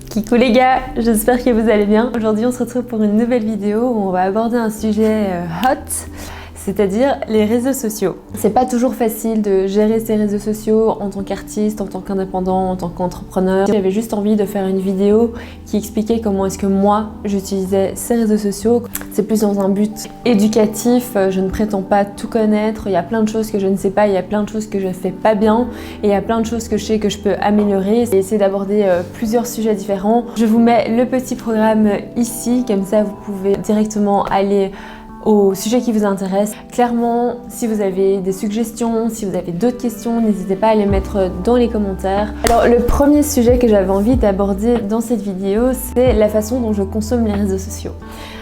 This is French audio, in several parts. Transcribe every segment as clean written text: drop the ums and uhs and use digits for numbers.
Kikou les gars, j'espère que vous allez bien. Aujourd'hui on se retrouve pour une nouvelle vidéo où on va aborder un sujet hot, c'est-à-dire les réseaux sociaux. C'est pas toujours facile de gérer ses réseaux sociaux en tant qu'artiste, en tant qu'indépendant, en tant qu'entrepreneur. J'avais juste envie de faire une vidéo qui expliquait comment est-ce que moi j'utilisais ces réseaux sociaux. C'est plus dans un but éducatif, je ne prétends pas tout connaître, il y a plein de choses que je ne sais pas, il y a plein de choses que je fais pas bien et il y a plein de choses que je sais que je peux améliorer et essayer d'aborder plusieurs sujets différents. Je vous mets le petit programme ici, comme ça vous pouvez directement aller au sujet qui vous intéresse. Clairement, si vous avez des suggestions, si vous avez d'autres questions, n'hésitez pas à les mettre dans les commentaires. Alors le premier sujet que j'avais envie d'aborder dans cette vidéo, c'est la façon dont je consomme les réseaux sociaux.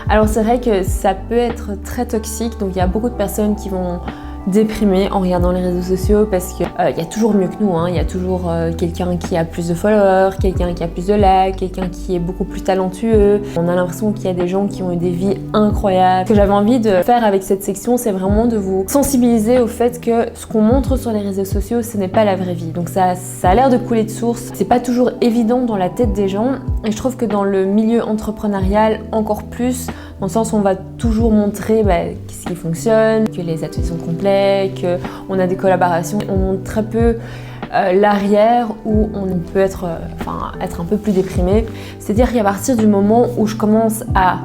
Alors c'est vrai que ça peut être très toxique, donc il y a beaucoup de personnes qui vont déprimer en regardant les réseaux sociaux parce qu'il y a toujours mieux que nous, il y a toujours quelqu'un qui a plus de followers, quelqu'un qui a plus de likes, quelqu'un qui est beaucoup plus talentueux. On a l'impression qu'il y a des gens qui ont eu des vies incroyables. Ce que j'avais envie de faire avec cette section, c'est vraiment de vous sensibiliser au fait que ce qu'on montre sur les réseaux sociaux, ce n'est pas la vraie vie. Donc ça a l'air de couler de source. C'est pas toujours évident dans la tête des gens et je trouve que dans le milieu entrepreneurial, encore plus, dans le sens où on va toujours montrer ce qui fonctionne, que les ateliers sont complets, qu'on a des collaborations. On montre très peu l'arrière où on peut être un peu plus déprimé. C'est-à-dire qu'à partir du moment où je commence à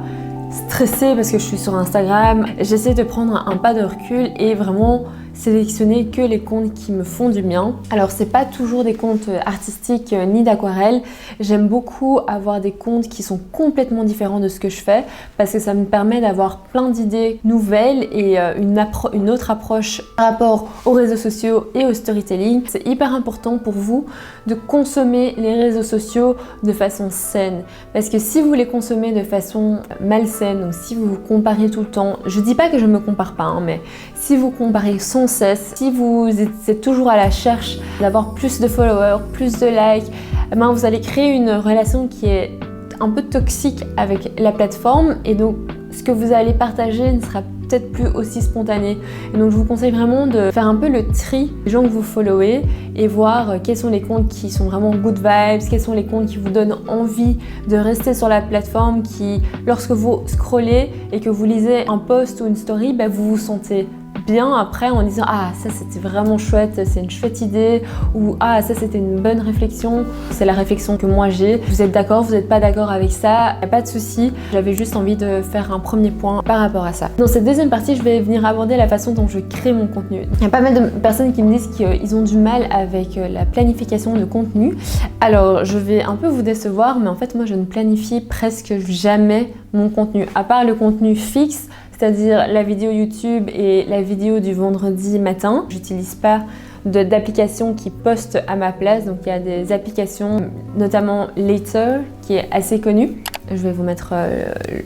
stresser parce que je suis sur Instagram, j'essaie de prendre un pas de recul et vraiment sélectionner que les comptes qui me font du bien. Alors c'est pas toujours des comptes artistiques ni d'aquarelle. J'aime beaucoup avoir des comptes qui sont complètement différents de ce que je fais parce que ça me permet d'avoir plein d'idées nouvelles et une autre approche par rapport aux réseaux sociaux et au storytelling. C'est hyper important pour vous de consommer les réseaux sociaux de façon saine parce que si vous les consommez de façon malsaine ou si vous vous comparez tout le temps, je dis pas que je me compare pas, mais si vous comparez sans cesse, si vous êtes toujours à la recherche d'avoir plus de followers, plus de likes, vous allez créer une relation qui est un peu toxique avec la plateforme et donc ce que vous allez partager ne sera peut-être plus aussi spontané. Et donc je vous conseille vraiment de faire un peu le tri des gens que vous followez et voir quels sont les comptes qui sont vraiment good vibes, quels sont les comptes qui vous donnent envie de rester sur la plateforme, qui lorsque vous scrollez et que vous lisez un post ou une story, vous vous sentez bien après en disant ah ça c'était vraiment chouette, c'est une chouette idée ou ah ça c'était une bonne réflexion. C'est la réflexion que moi j'ai. Vous êtes d'accord, vous n'êtes pas d'accord avec ça, y a pas de souci. J'avais juste envie de faire un premier point par rapport à ça. Dans cette deuxième partie, je vais venir aborder la façon dont je crée mon contenu. Il y a pas mal de personnes qui me disent qu'ils ont du mal avec la planification de contenu. Alors je vais un peu vous décevoir, mais en fait moi je ne planifie presque jamais mon contenu, à part le contenu fixe, c'est-à-dire la vidéo YouTube et la vidéo du vendredi matin. J'utilise pas d'applications qui postent à ma place, donc il y a des applications, notamment Later, qui est assez connue. Je vais vous mettre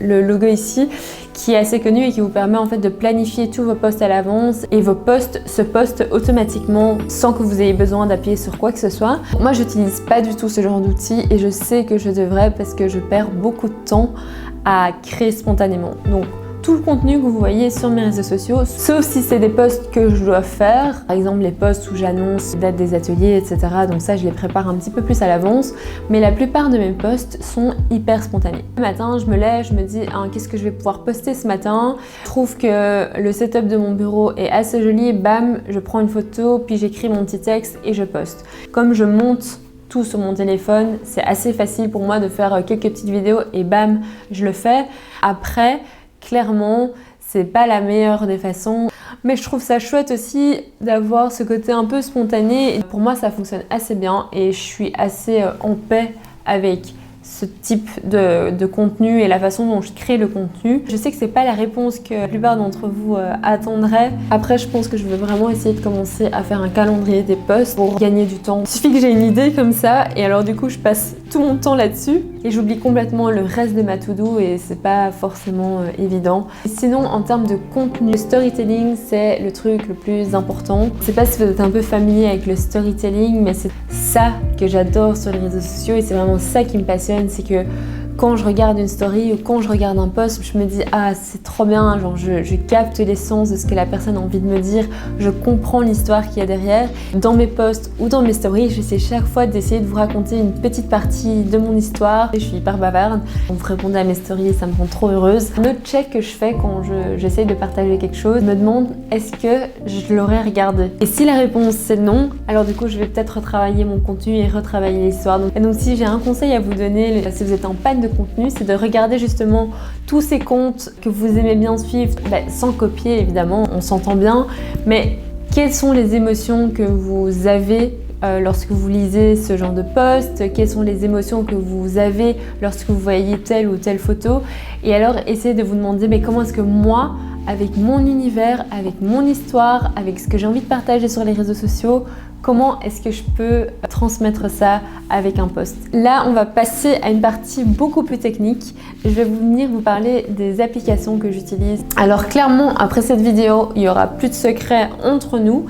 le logo ici, qui est assez connu et qui vous permet en fait de planifier tous vos posts à l'avance et vos posts se postent automatiquement sans que vous ayez besoin d'appuyer sur quoi que ce soit. Moi, j'utilise pas du tout ce genre d'outils et je sais que je devrais parce que je perds beaucoup de temps à créer spontanément. Donc, tout le contenu que vous voyez sur mes réseaux sociaux, sauf si c'est des posts que je dois faire, par exemple les posts où j'annonce la date des ateliers, etc. Donc ça, je les prépare un petit peu plus à l'avance, mais la plupart de mes posts sont hyper spontanés. Le matin, je me lève, je me dis qu'est-ce que je vais pouvoir poster ce matin. Je trouve que le setup de mon bureau est assez joli, bam, je prends une photo, puis j'écris mon petit texte et je poste. Comme je monte tout sur mon téléphone, c'est assez facile pour moi de faire quelques petites vidéos et bam, je le fais. Après, clairement, c'est pas la meilleure des façons, mais je trouve ça chouette aussi d'avoir ce côté un peu spontané. Et pour moi, ça fonctionne assez bien et je suis assez en paix avec ce type de contenu et la façon dont je crée le contenu. Je sais que c'est pas la réponse que la plupart d'entre vous attendraient. Après, je pense que je vais vraiment essayer de commencer à faire un calendrier des posts pour gagner du temps. Il suffit que j'ai une idée comme ça et alors du coup, je passe tout mon temps là-dessus et j'oublie complètement le reste de ma to-do et c'est pas forcément évident. Et sinon, en termes de contenu, le storytelling, c'est le truc le plus important. Je sais pas si vous êtes un peu familier avec le storytelling, mais c'est ça que j'adore sur les réseaux sociaux et c'est vraiment ça qui me passionne, c'est que quand je regarde une story ou quand je regarde un post, je me dis ah c'est trop bien, genre je capte l'essence de ce que la personne a envie de me dire, je comprends l'histoire qu'il y a derrière. Dans mes posts ou dans mes stories, j'essaie chaque fois d'essayer de vous raconter une petite partie de mon histoire. Je suis hyper bavarde, vous répondez à mes stories et ça me rend trop heureuse. Un autre check que je fais quand j'essaye de partager quelque chose, je me demande est-ce que je l'aurais regardé. Et si la réponse c'est non, alors du coup je vais peut-être retravailler mon contenu et retravailler l'histoire. Et donc si j'ai un conseil à vous donner, si vous êtes en panne de contenu, c'est de regarder justement tous ces comptes que vous aimez bien suivre, sans copier évidemment, on s'entend bien, mais quelles sont les émotions que vous avez lorsque vous lisez ce genre de post, quelles sont les émotions que vous avez lorsque vous voyez telle ou telle photo, et alors essayez de vous demander mais comment est-ce que moi, avec mon univers, avec mon histoire, avec ce que j'ai envie de partager sur les réseaux sociaux, comment est-ce que je peux transmettre ça avec un post. Là, on va passer à une partie beaucoup plus technique. Je vais venir vous parler des applications que j'utilise. Alors clairement, après cette vidéo, il n'y aura plus de secrets entre nous.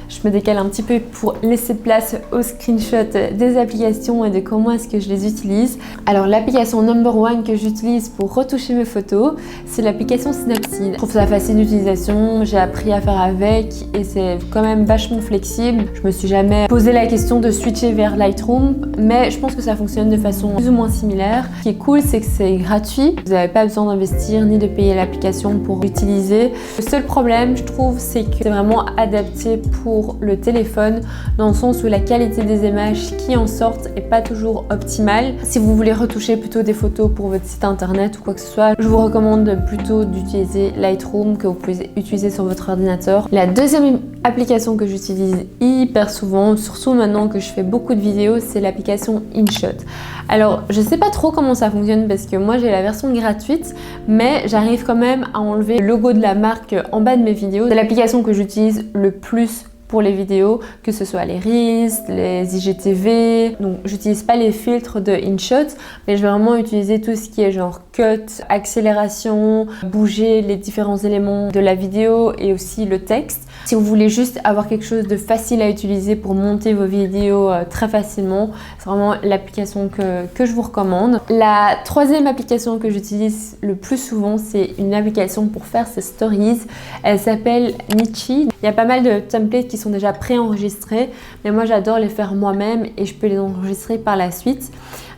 Je me décale un petit peu pour laisser place au screenshot des applications et de comment est-ce que je les utilise. Alors l'application number one que j'utilise pour retoucher mes photos, c'est l'application Snapseed. Je trouve ça facile d'utilisation, j'ai appris à faire avec et c'est quand même vachement flexible. Je me suis jamais posé la question de switcher vers Lightroom, mais je pense que ça fonctionne de façon plus ou moins similaire. Ce qui est cool, c'est que c'est gratuit. Vous n'avez pas besoin d'investir ni de payer l'application pour l'utiliser. Le seul problème, je trouve, c'est que c'est vraiment adapté pour le téléphone, dans le sens où la qualité des images qui en sortent est pas toujours optimale. Si vous voulez retoucher plutôt des photos pour votre site internet ou quoi que ce soit, je vous recommande plutôt d'utiliser Lightroom que vous pouvez utiliser sur votre ordinateur. La deuxième application que j'utilise hyper souvent, surtout maintenant que je fais beaucoup de vidéos, c'est l'application InShot. Alors je sais pas trop comment ça fonctionne parce que moi j'ai la version gratuite, mais j'arrive quand même à enlever le logo de la marque en bas de mes vidéos. C'est l'application que j'utilise le plus pour les vidéos, que ce soit les Reels, les IGTV. Donc j'utilise pas les filtres de InShot, mais je vais vraiment utiliser tout ce qui est genre cut, accélération, bouger les différents éléments de la vidéo et aussi le texte. Si vous voulez juste avoir quelque chose de facile à utiliser pour monter vos vidéos très facilement, c'est vraiment l'application que je vous recommande. La troisième application que j'utilise le plus souvent, c'est une application pour faire ses stories. Elle s'appelle Nitchi. Il y a pas mal de templates qui sont déjà préenregistrés, mais moi j'adore les faire moi-même et je peux les enregistrer par la suite.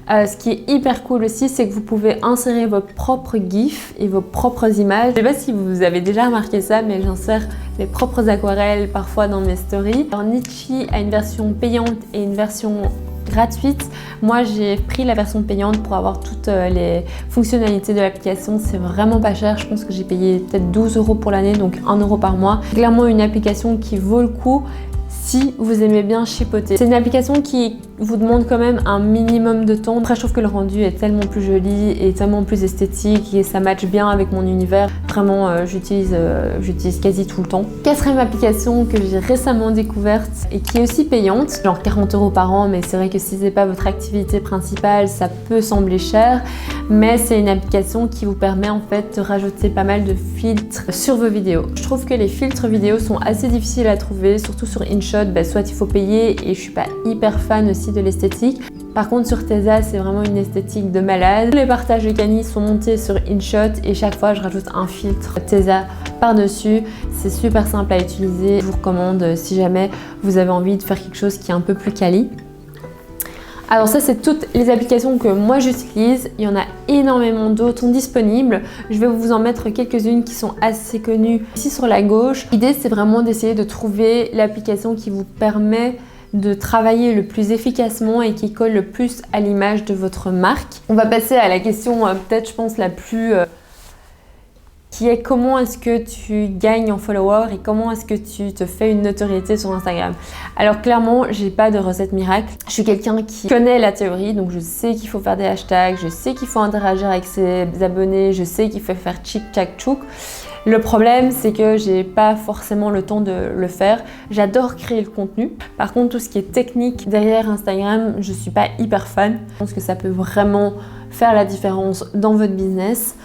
Ce qui est hyper cool aussi, c'est que vous pouvez insérer vos propres GIFs et vos propres images. Je ne sais pas si vous avez déjà remarqué ça, mais j'insère mes propres aquarelles parfois dans mes stories. Alors Nitchi a une version payante et une version gratuite. Moi j'ai pris la version payante pour avoir toutes les fonctionnalités de l'application. C'est vraiment pas cher, je pense que j'ai payé peut-être 12 € pour l'année, donc 1 € par mois. Clairement une application qui vaut le coup si vous aimez bien chipoter. C'est une application qui vous demande quand même un minimum de temps. Après je trouve que le rendu est tellement plus joli et tellement plus esthétique et ça matche bien avec mon univers. Vraiment j'utilise quasi tout le temps. Quatrième application que j'ai récemment découverte et qui est aussi payante, genre 40 € par an, mais c'est vrai que si c'est pas votre activité principale, ça peut sembler cher, mais c'est une application qui vous permet en fait de rajouter pas mal de filtres sur vos vidéos. Je trouve que les filtres vidéo sont assez difficiles à trouver, surtout sur InShot, soit il faut payer et je suis pas hyper fan aussi de l'esthétique. Par contre sur Tesa c'est vraiment une esthétique de malade. Tous les partages de Kani sont montés sur InShot et chaque fois je rajoute un filtre Tesa par-dessus. C'est super simple à utiliser. Je vous recommande si jamais vous avez envie de faire quelque chose qui est un peu plus quali. Alors ça c'est toutes les applications que moi j'utilise, il y en a énormément d'autres disponibles. Je vais vous en mettre quelques-unes qui sont assez connues ici sur la gauche. L'idée c'est vraiment d'essayer de trouver l'application qui vous permet de travailler le plus efficacement et qui colle le plus à l'image de votre marque. On va passer à la question peut-être je pense la plus qui est comment est-ce que tu gagnes en followers et comment est-ce que tu te fais une notoriété sur Instagram. Alors clairement, j'ai pas de recette miracle. Je suis quelqu'un qui connaît la théorie, donc je sais qu'il faut faire des hashtags, je sais qu'il faut interagir avec ses abonnés, je sais qu'il faut faire tchic tchac tchouk. Le problème, c'est que j'ai pas forcément le temps de le faire. J'adore créer le contenu. Par contre, tout ce qui est technique derrière Instagram, je suis pas hyper fan. Je pense que ça peut vraiment faire la différence dans votre business.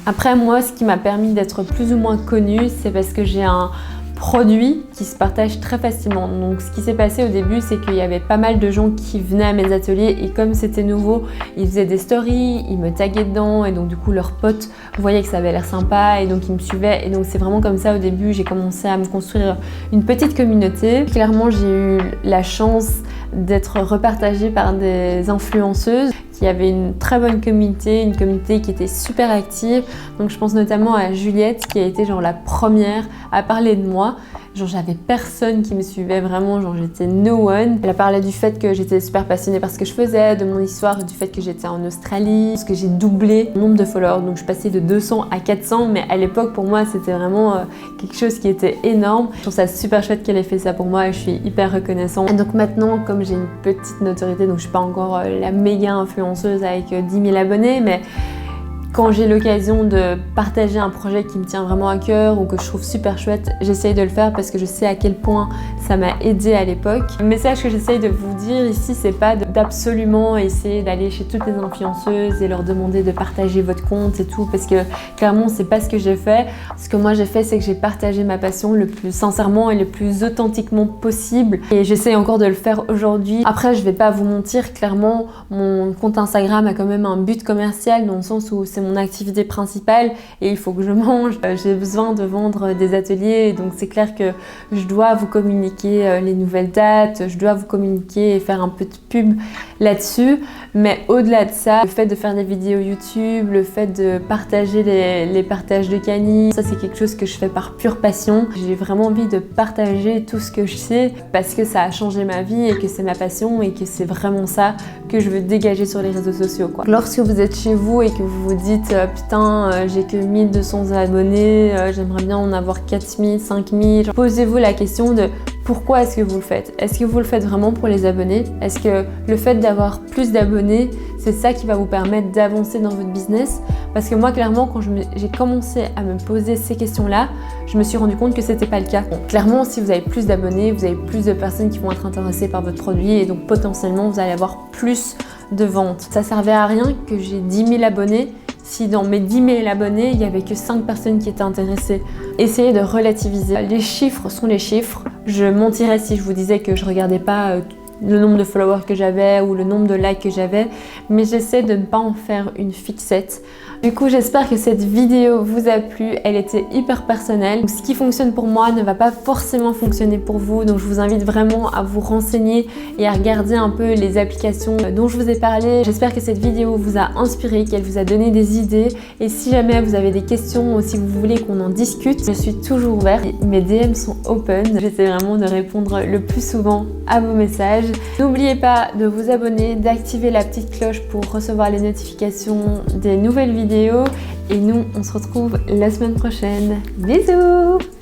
Après, moi, ce qui m'a permis d'être plus ou moins connue, c'est parce que j'ai un produit qui se partage très facilement. Donc ce qui s'est passé au début, c'est qu'il y avait pas mal de gens qui venaient à mes ateliers et comme c'était nouveau, ils faisaient des stories, ils me taguaient dedans et donc du coup leurs potes voyaient que ça avait l'air sympa et donc ils me suivaient et donc c'est vraiment comme ça au début, j'ai commencé à me construire une petite communauté. Clairement, j'ai eu la chance d'être repartagée par des influenceuses qui avaient une très bonne communauté, une communauté qui était super active. Donc je pense notamment à Juliette qui a été genre la première à parler de moi. Genre j'avais personne qui me suivait vraiment, genre j'étais no one. Elle a parlé du fait que j'étais super passionnée par ce que je faisais, de mon histoire, du fait que j'étais en Australie, parce que j'ai doublé le nombre de followers. Donc je passais de 200 à 400, mais à l'époque pour moi c'était vraiment quelque chose qui était énorme. Je trouve ça super chouette qu'elle ait fait ça pour moi et je suis hyper reconnaissante. Et donc maintenant, comme j'ai une petite notoriété, donc je suis pas encore la méga influenceuse avec 10 000 abonnés, mais quand j'ai l'occasion de partager un projet qui me tient vraiment à cœur ou que je trouve super chouette, j'essaye de le faire parce que je sais à quel point ça m'a aidé à l'époque. Le message que j'essaye de vous dire ici, c'est pas d'absolument essayer d'aller chez toutes les influenceuses et leur demander de partager votre compte et tout, parce que clairement c'est pas ce que j'ai fait. Ce que moi j'ai fait, c'est que j'ai partagé ma passion le plus sincèrement et le plus authentiquement possible et j'essaye encore de le faire aujourd'hui. Après, je vais pas vous mentir, clairement mon compte Instagram a quand même un but commercial dans le sens où c'est mon activité principale et il faut que je mange. J'ai besoin de vendre des ateliers, donc c'est clair que je dois vous communiquer les nouvelles dates, je dois vous communiquer et faire un peu de pub là-dessus. Mais au-delà de ça, le fait de faire des vidéos YouTube, le fait de partager les partages de Cani, ça c'est quelque chose que je fais par pure passion. J'ai vraiment envie de partager tout ce que je sais parce que ça a changé ma vie et que c'est ma passion et que c'est vraiment ça que je veux dégager sur les réseaux sociaux, quoi. Lorsque vous êtes chez vous et que vous vous dites putain, j'ai que 1200 abonnés, j'aimerais bien en avoir 4000, 5000, posez-vous la question de pourquoi est-ce que vous le faites? Est-ce que vous le faites vraiment pour les abonnés? Est-ce que le fait d'avoir plus d'abonnés, c'est ça qui va vous permettre d'avancer dans votre business? Parce que moi, clairement, quand j'ai commencé à me poser ces questions-là, je me suis rendu compte que c'était pas le cas. Bon, clairement, si vous avez plus d'abonnés, vous avez plus de personnes qui vont être intéressées par votre produit et donc potentiellement, vous allez avoir plus de ventes. Ça servait à rien que j'ai 10 000 abonnés si dans mes 10 000 abonnés, il n'y avait que 5 personnes qui étaient intéressées. Essayez de relativiser. Les chiffres sont les chiffres. Je mentirais si je vous disais que je regardais pas le nombre de followers que j'avais ou le nombre de likes que j'avais, mais j'essaie de ne pas en faire une fixette. Du coup, j'espère que cette vidéo vous a plu. Elle était hyper personnelle. Donc, ce qui fonctionne pour moi ne va pas forcément fonctionner pour vous. Donc, je vous invite vraiment à vous renseigner et à regarder un peu les applications dont je vous ai parlé. J'espère que cette vidéo vous a inspiré, qu'elle vous a donné des idées. Et si jamais vous avez des questions ou si vous voulez qu'on en discute, je suis toujours ouverte. Mes DM sont open. J'essaie vraiment de répondre le plus souvent à vos messages. N'oubliez pas de vous abonner, d'activer la petite cloche pour recevoir les notifications des nouvelles vidéos. Et nous, on se retrouve la semaine prochaine. Bisous!